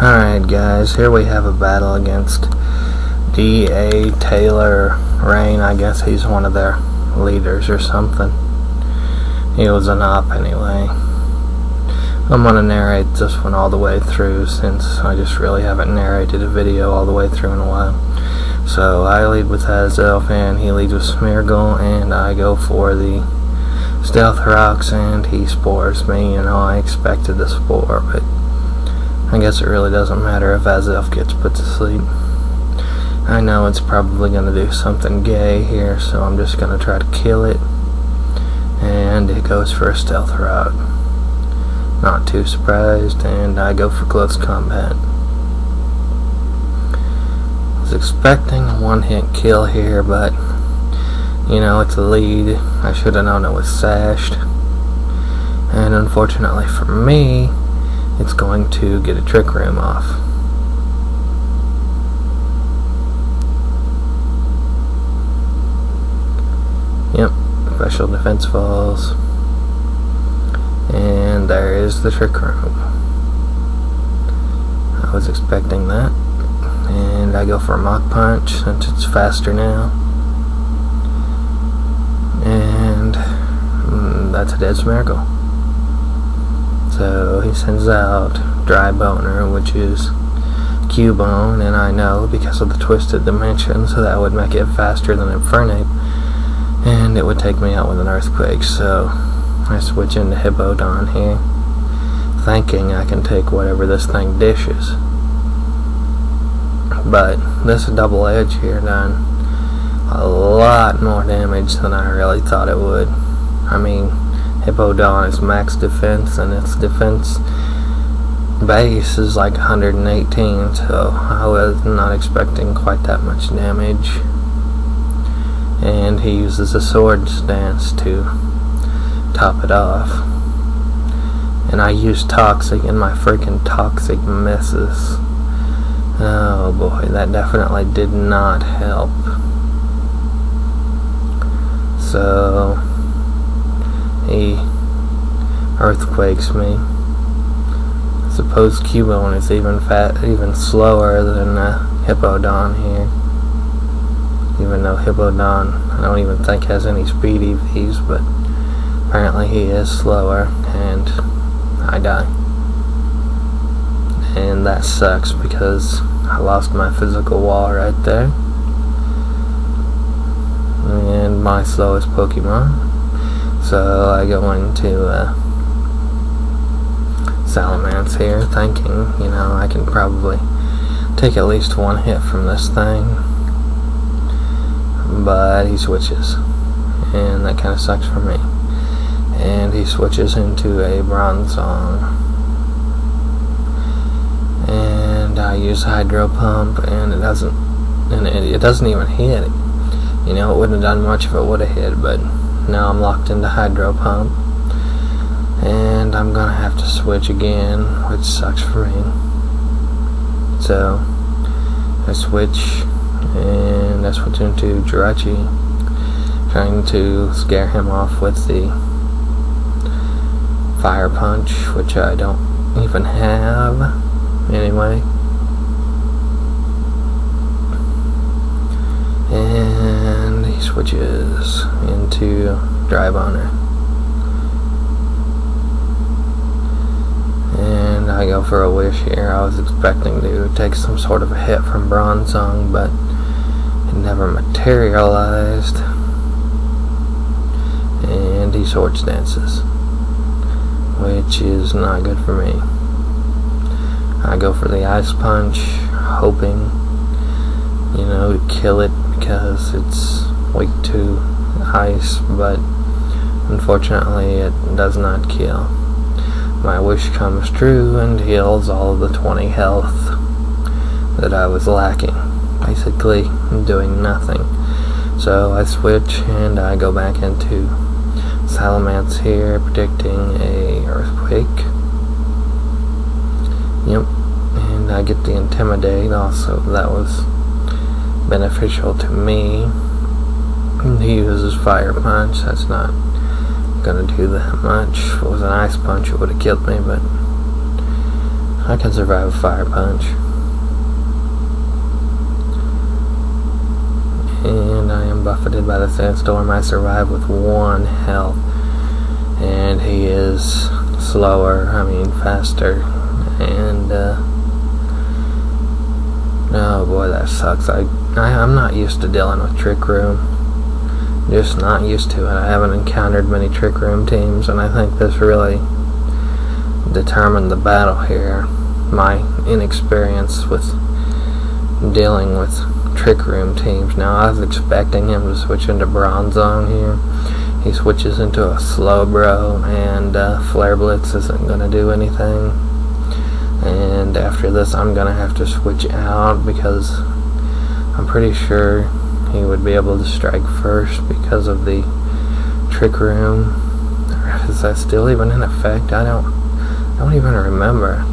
Alright guys, here we have a battle against D.A. Taylor Rain. I guess he's one of their leaders or something. He was an op anyway. I'm going to narrate this one all the way through since I just really haven't narrated a video all the way through in a while. So I lead with Azelf and he leads with Smeargle, and I go for the Stealth Rocks and he spores me. You know, I expected the spore, but I guess it really doesn't matter if Azelf gets put to sleep. I know it's probably going to do something gay here, so I'm just going to try to kill it. And it goes for a Stealth Rock. Not too surprised, and I go for close combat. I was expecting a one-hit kill here, but you know, it's a lead. I should have known it was sashed. And unfortunately for me, it's going to get a Trick Room off. Yep, special defense falls. And there is the Trick Room. I was expecting that. And I go for a Mach Punch since it's faster now. And that's a dead Smeargle. So he sends out Dry Boner, which is Cubone, and I know because of the twisted dimension, so that would make it faster than Infernape, and it would take me out with an Earthquake. So I switch into Hippowdon here, thinking I can take whatever this thing dishes. But this double edge here done a lot more damage than I really thought it would. I mean, Hippowdon is max defense, and its defense base is like 118, so I was not expecting quite that much damage. And he uses a Swords Dance to top it off. And I use Toxic, and my freaking Toxic misses. Oh boy, that definitely did not help. So he Earthquakes me. I suppose Cubone is even slower than Hippowdon here. Even though Hippowdon, I don't even think has any speed EVs, but apparently he is slower, and I die. And that sucks because I lost my physical wall right there. And my slowest Pokemon. So I go into Salamence here, thinking, you know, I can probably take at least one hit from this thing. But he switches, and that kind of sucks for me. And he switches into a Bronzong. And I use Hydro Pump, and it doesn't even hit. You know, it wouldn't have done much if it would have hit, but now I'm locked into Hydro Pump, and I'm gonna have to switch again, which sucks for me. So I switch, and I switch into Jirachi, trying to scare him off with the Fire Punch, which I don't even have anyway. And he switches into Dry Boner. And I go for a Wish here. I was expecting to take some sort of a hit from Bronzong, but it never materialized. And he Swords Dances, which is not good for me. I go for the Ice Punch, hoping, you know, to kill it because it's weak to ice, but unfortunately it does not kill. My wish comes true and heals all of the 20 health that I was lacking, basically doing nothing. So I switch and I go back into Salamence here, predicting a Earthquake. Yep, and I get the Intimidate also. That was beneficial to me. He uses Fire Punch. That's not gonna do that much. If it was an Ice Punch, it would have killed me, but I can survive a fire punch. And I am buffeted by the sandstorm. I survive with 1 health. And he is slower, faster. And, oh boy, that sucks. I'm not used to dealing with Trick Room. Just not used to it. I haven't encountered many Trick Room teams, and I think this really determined the battle here. My inexperience with dealing with Trick Room teams. Now, I was expecting him to switch into Bronze Zone here. He switches into a Slow Bro, and Flare Blitz isn't going to do anything. And after this, I'm going to have to switch out because I'm pretty sure he would be able to strike first because of the Trick Room. Is that still even in effect? I don't even remember.